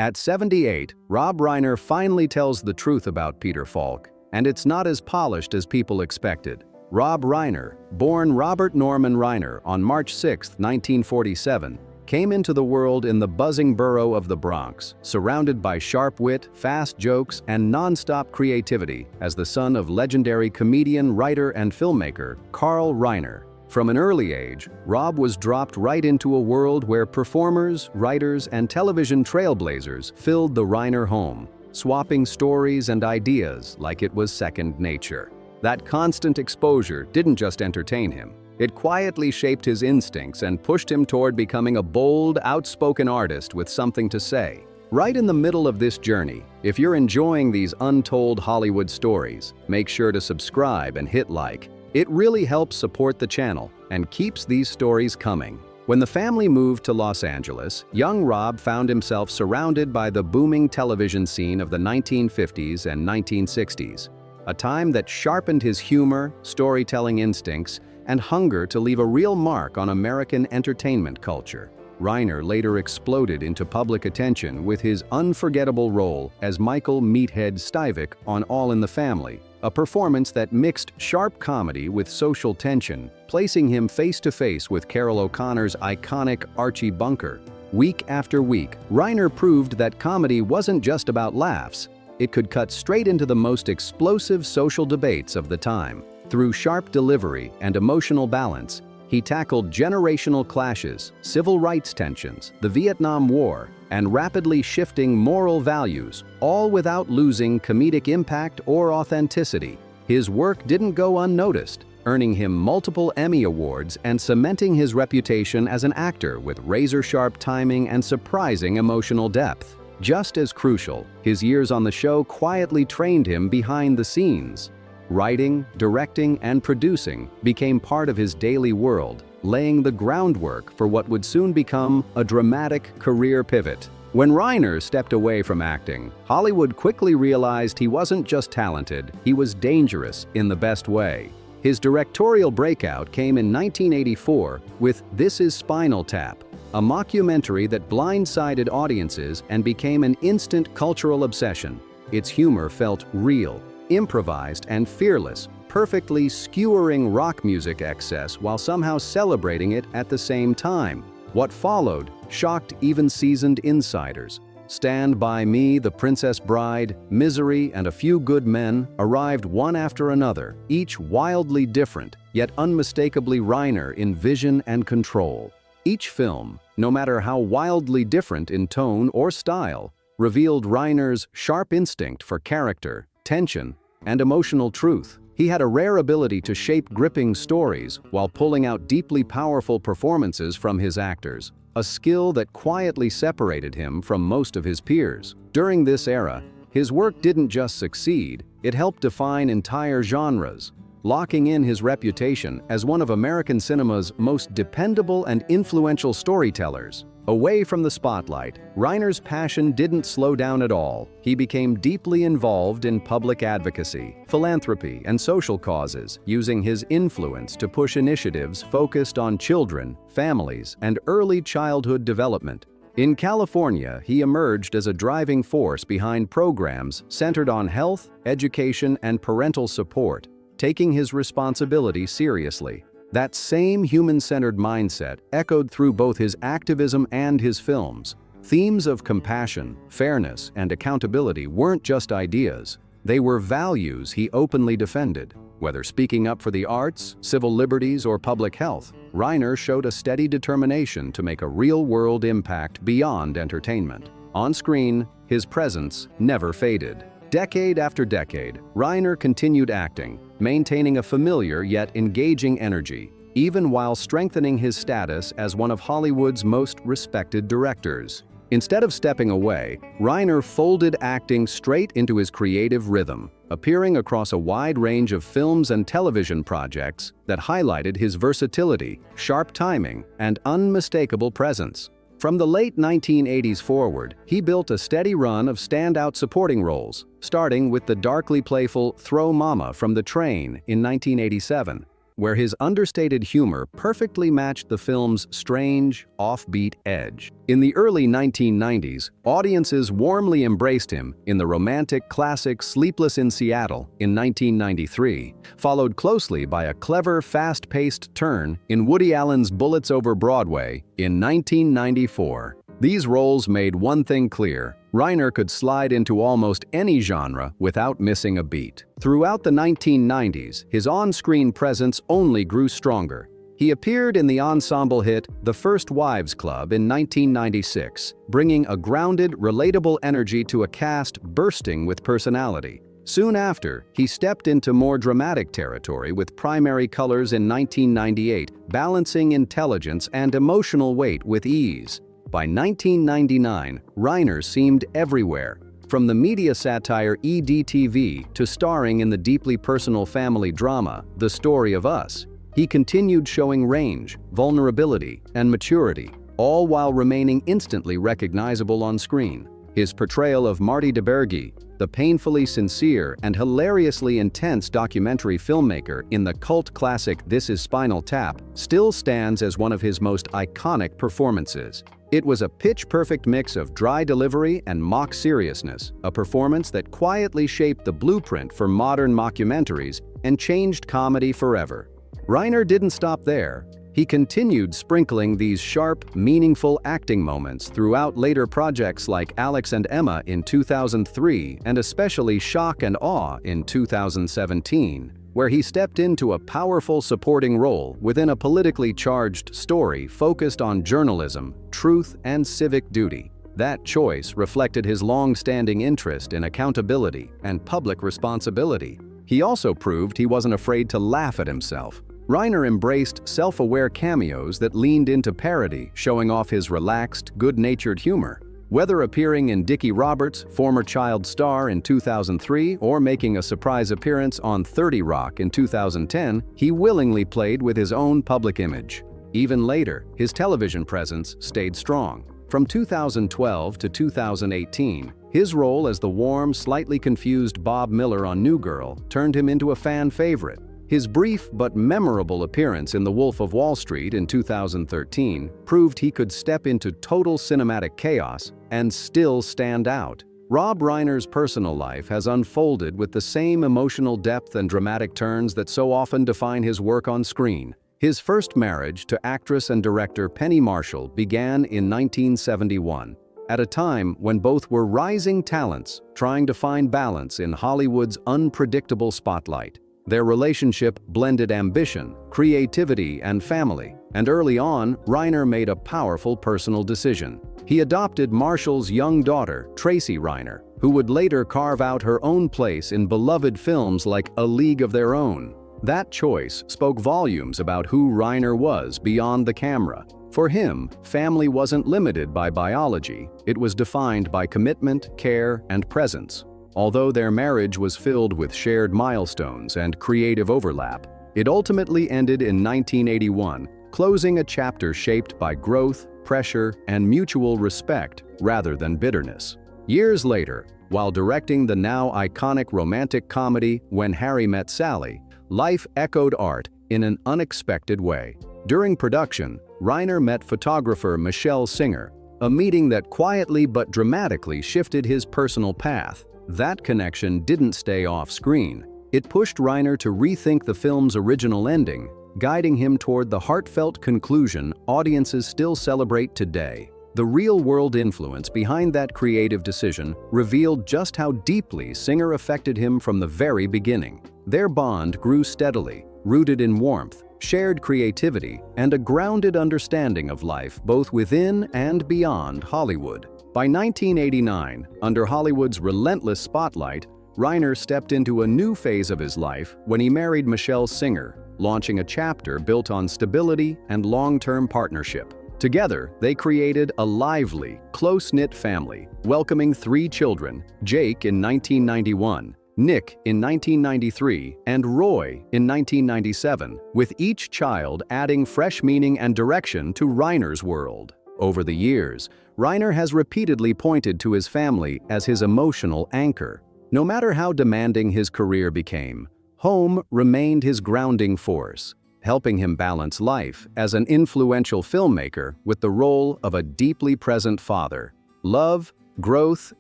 At 78, Rob Reiner finally tells the truth about Peter Falk, and it's not as polished as people expected. Rob Reiner, born Robert Norman Reiner on March 6, 1947, came into the world in the buzzing borough of the Bronx, surrounded by sharp wit, fast jokes, and non-stop creativity as the son of legendary comedian, writer, and filmmaker Carl Reiner. From an early age, Rob was dropped right into a world where performers, writers, and television trailblazers filled the Reiner home, swapping stories and ideas like it was second nature. That constant exposure didn't just entertain him. It quietly shaped his instincts and pushed him toward becoming a bold, outspoken artist with something to say. Right in the middle of this journey, if you're enjoying these untold Hollywood stories, make sure to subscribe and hit like. It really helps support the channel and keeps these stories coming. When the family moved to Los Angeles, young Rob found himself surrounded by the booming television scene of the 1950s and 1960s, a time that sharpened his humor, storytelling instincts, and hunger to leave a real mark on American entertainment culture. Reiner later exploded into public attention with his unforgettable role as Michael "Meathead" Stivic on All in the Family, a performance that mixed sharp comedy with social tension, placing him face-to-face with Carroll O'Connor's iconic Archie Bunker. Week after week, Reiner proved that comedy wasn't just about laughs. It could cut straight into the most explosive social debates of the time. Through sharp delivery and emotional balance, he tackled generational clashes, civil rights tensions, the Vietnam War, and rapidly shifting moral values, all without losing comedic impact or authenticity. His work didn't go unnoticed, earning him multiple Emmy Awards and cementing his reputation as an actor with razor-sharp timing and surprising emotional depth. Just as crucial, his years on the show quietly trained him behind the scenes. Writing, directing, and producing became part of his daily world, laying the groundwork for what would soon become a dramatic career pivot. When Reiner stepped away from acting, Hollywood quickly realized he wasn't just talented, he was dangerous in the best way. His directorial breakout came in 1984 with This Is Spinal Tap, a mockumentary that blindsided audiences and became an instant cultural obsession. Its humor felt real, improvised, and fearless, perfectly skewering rock music excess while somehow celebrating it at the same time. What followed shocked even seasoned insiders. Stand By Me, The Princess Bride, Misery, and A Few Good Men arrived one after another, each wildly different, yet unmistakably Reiner in vision and control. Each film, no matter how wildly different in tone or style, revealed Reiner's sharp instinct for character, tension, and emotional truth. He had a rare ability to shape gripping stories while pulling out deeply powerful performances from his actors, a skill that quietly separated him from most of his peers. During this era, his work didn't just succeed, it helped define entire genres, locking in his reputation as one of American cinema's most dependable and influential storytellers. Away from the spotlight, Reiner's passion didn't slow down at all. He became deeply involved in public advocacy, philanthropy, and social causes, using his influence to push initiatives focused on children, families, and early childhood development. In California, he emerged as a driving force behind programs centered on health, education, and parental support, taking his responsibility seriously. That same human-centered mindset echoed through both his activism and his films. Themes of compassion, fairness, and accountability weren't just ideas. They were values he openly defended. Whether speaking up for the arts, civil liberties, or public health, Reiner showed a steady determination to make a real-world impact beyond entertainment. On screen, his presence never faded. Decade after decade, Reiner continued acting, maintaining a familiar yet engaging energy, even while strengthening his status as one of Hollywood's most respected directors. Instead of stepping away, Reiner folded acting straight into his creative rhythm, appearing across a wide range of films and television projects that highlighted his versatility, sharp timing, and unmistakable presence. From the late 1980s forward, he built a steady run of standout supporting roles, starting with the darkly playful Throw Mama from the Train in 1987. where his understated humor perfectly matched the film's strange, offbeat edge. In the early 1990s, audiences warmly embraced him in the romantic classic Sleepless in Seattle in 1993, followed closely by a clever, fast-paced turn in Woody Allen's Bullets Over Broadway in 1994. These roles made one thing clear: Reiner could slide into almost any genre without missing a beat. Throughout the 1990s, his on-screen presence only grew stronger. He appeared in the ensemble hit The First Wives Club in 1996, bringing a grounded, relatable energy to a cast bursting with personality. Soon after, he stepped into more dramatic territory with Primary Colors in 1998, balancing intelligence and emotional weight with ease. By 1999, Reiner seemed everywhere, from the media satire EDTV to starring in the deeply personal family drama The Story of Us. He continued showing range, vulnerability, and maturity, all while remaining instantly recognizable on screen. His portrayal of Marty DeBerge, the painfully sincere and hilariously intense documentary filmmaker in the cult classic This Is Spinal Tap, still stands as one of his most iconic performances. It was a pitch-perfect mix of dry delivery and mock seriousness, a performance that quietly shaped the blueprint for modern mockumentaries and changed comedy forever. Reiner didn't stop there. He continued sprinkling these sharp, meaningful acting moments throughout later projects like Alex and Emma in 2003 and especially Shock and Awe in 2017, where he stepped into a powerful supporting role within a politically charged story focused on journalism, truth, and civic duty. That choice reflected his long-standing interest in accountability and public responsibility. He also proved he wasn't afraid to laugh at himself. Reiner embraced self-aware cameos that leaned into parody, showing off his relaxed, good-natured humor. Whether appearing in Dickie Roberts' former child star in 2003 or making a surprise appearance on 30 Rock in 2010, he willingly played with his own public image. Even later, his television presence stayed strong. From 2012 to 2018, his role as the warm, slightly confused Bob Miller on New Girl turned him into a fan favorite. His brief but memorable appearance in The Wolf of Wall Street in 2013 proved he could step into total cinematic chaos and still stand out. Rob Reiner's personal life has unfolded with the same emotional depth and dramatic turns that so often define his work on screen. His first marriage to actress and director Penny Marshall began in 1971, at a time when both were rising talents trying to find balance in Hollywood's unpredictable spotlight. Their relationship blended ambition, creativity, and family, and early on, Reiner made a powerful personal decision. He adopted Marshall's young daughter, Tracy Reiner, who would later carve out her own place in beloved films like A League of Their Own. That choice spoke volumes about who Reiner was beyond the camera. For him, family wasn't limited by biology, it was defined by commitment, care, and presence. Although their marriage was filled with shared milestones and creative overlap, it ultimately ended in 1981, closing a chapter shaped by growth, pressure, and mutual respect rather than bitterness. Years later, while directing the now iconic romantic comedy When Harry Met Sally, life echoed art in an unexpected way. During production, Reiner met photographer Michelle Singer, a meeting that quietly but dramatically shifted his personal path. That connection didn't stay off-screen. It pushed Reiner to rethink the film's original ending, guiding him toward the heartfelt conclusion audiences still celebrate today. The real-world influence behind that creative decision revealed just how deeply Singer affected him from the very beginning. Their bond grew steadily, rooted in warmth, shared creativity, and a grounded understanding of life both within and beyond Hollywood. By 1989, under Hollywood's relentless spotlight, Reiner stepped into a new phase of his life when he married Michelle Singer, launching a chapter built on stability and long-term partnership. Together, they created a lively, close-knit family, welcoming 3 children: Jake in 1991, Nick in 1993, and Roy in 1997, with each child adding fresh meaning and direction to Reiner's world. Over the years, Reiner has repeatedly pointed to his family as his emotional anchor. No matter how demanding his career became, home remained his grounding force. helping him balance life as an influential filmmaker with the role of a deeply present father. Love, growth,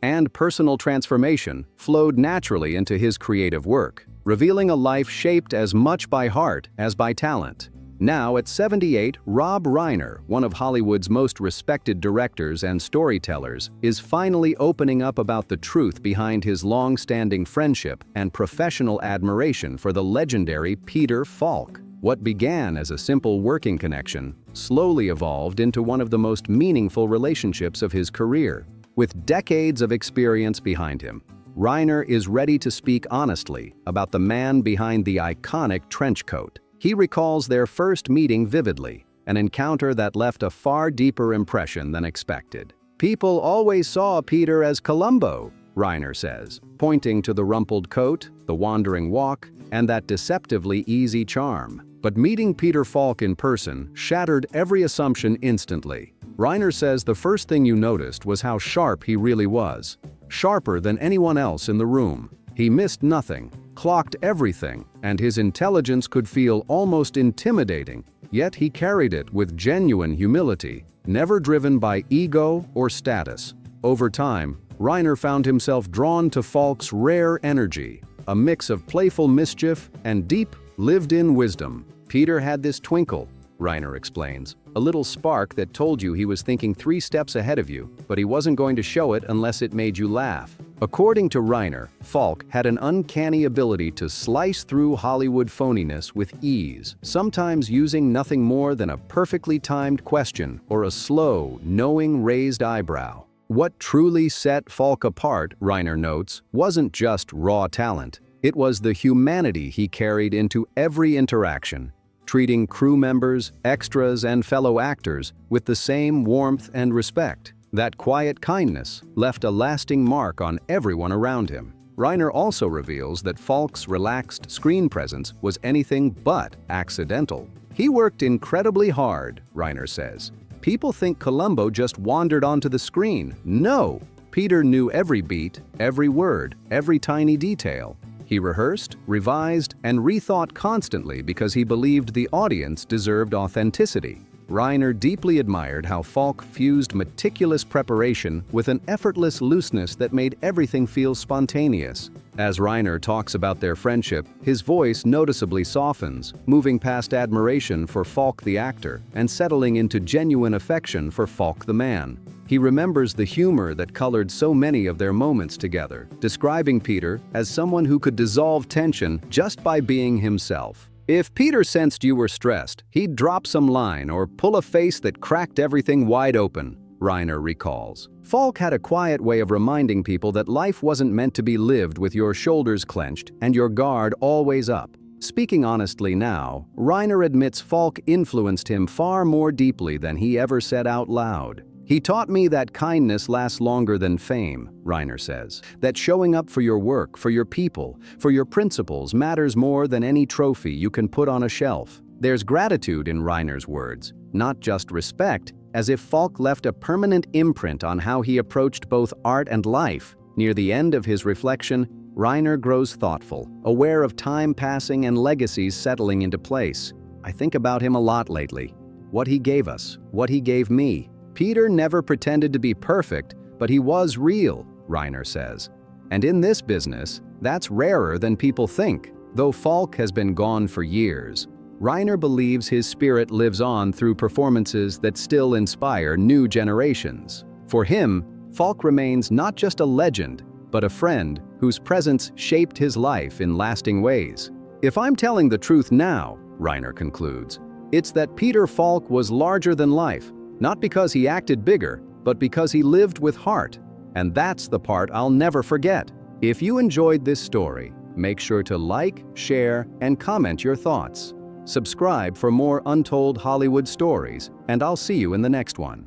and personal transformation flowed naturally into his creative work, revealing a life shaped as much by heart as by talent. Now at 78, Rob Reiner, one of Hollywood's most respected directors and storytellers, is finally opening up about the truth behind his long-standing friendship and professional admiration for the legendary Peter Falk. What began as a simple working connection slowly evolved into one of the most meaningful relationships of his career. With decades of experience behind him, Reiner is ready to speak honestly about the man behind the iconic trench coat. He recalls their first meeting vividly, an encounter that left a far deeper impression than expected. "People always saw Peter as Columbo," Reiner says, pointing to the rumpled coat, the wandering walk, and that deceptively easy charm. But meeting Peter Falk in person shattered every assumption instantly. Reiner says the first thing you noticed was how sharp he really was. Sharper than anyone else in the room. He missed nothing, clocked everything, and his intelligence could feel almost intimidating, yet he carried it with genuine humility, never driven by ego or status. Over time, Reiner found himself drawn to Falk's rare energy, a mix of playful mischief and deep, lived-in wisdom. "Peter had this twinkle," Reiner explains, "a little spark that told you he was thinking 3 steps ahead of you, but he wasn't going to show it unless it made you laugh." According to Reiner, Falk had an uncanny ability to slice through Hollywood phoniness with ease, sometimes using nothing more than a perfectly timed question or a slow, knowing raised eyebrow. What truly set Falk apart, Reiner notes, wasn't just raw talent. It was the humanity he carried into every interaction, treating crew members, extras, and fellow actors with the same warmth and respect. That quiet kindness left a lasting mark on everyone around him. Reiner also reveals that Falk's relaxed screen presence was anything but accidental. "He worked incredibly hard," Reiner says. "People think Columbo just wandered onto the screen. No! Peter knew every beat, every word, every tiny detail. He rehearsed, revised, and rethought constantly because he believed the audience deserved authenticity." Reiner deeply admired how Falk fused meticulous preparation with an effortless looseness that made everything feel spontaneous. As Reiner talks about their friendship, his voice noticeably softens, moving past admiration for Falk the actor and settling into genuine affection for Falk the man. He remembers the humor that colored so many of their moments together, describing Peter as someone who could dissolve tension just by being himself. "If Peter sensed you were stressed, he'd drop some line or pull a face that cracked everything wide open," Reiner recalls. Falk had a quiet way of reminding people that life wasn't meant to be lived with your shoulders clenched and your guard always up. Speaking honestly now, Reiner admits Falk influenced him far more deeply than he ever said out loud. "He taught me that kindness lasts longer than fame," Reiner says. "That showing up for your work, for your people, for your principles matters more than any trophy you can put on a shelf." There's gratitude in Reiner's words, not just respect, as if Falk left a permanent imprint on how he approached both art and life. Near the end of his reflection, Reiner grows thoughtful, aware of time passing and legacies settling into place. "I think about him a lot lately. What he gave us, what he gave me. Peter never pretended to be perfect, but he was real," Reiner says. And in this business, that's rarer than people think. Though Falk has been gone for years, Reiner believes his spirit lives on through performances that still inspire new generations. For him, Falk remains not just a legend, but a friend whose presence shaped his life in lasting ways. "If I'm telling the truth now," Reiner concludes, "it's that Peter Falk was larger than life. Not because he acted bigger, but because he lived with heart. And that's the part I'll never forget." If you enjoyed this story, make sure to like, share, and comment your thoughts. Subscribe for more untold Hollywood stories, and I'll see you in the next one.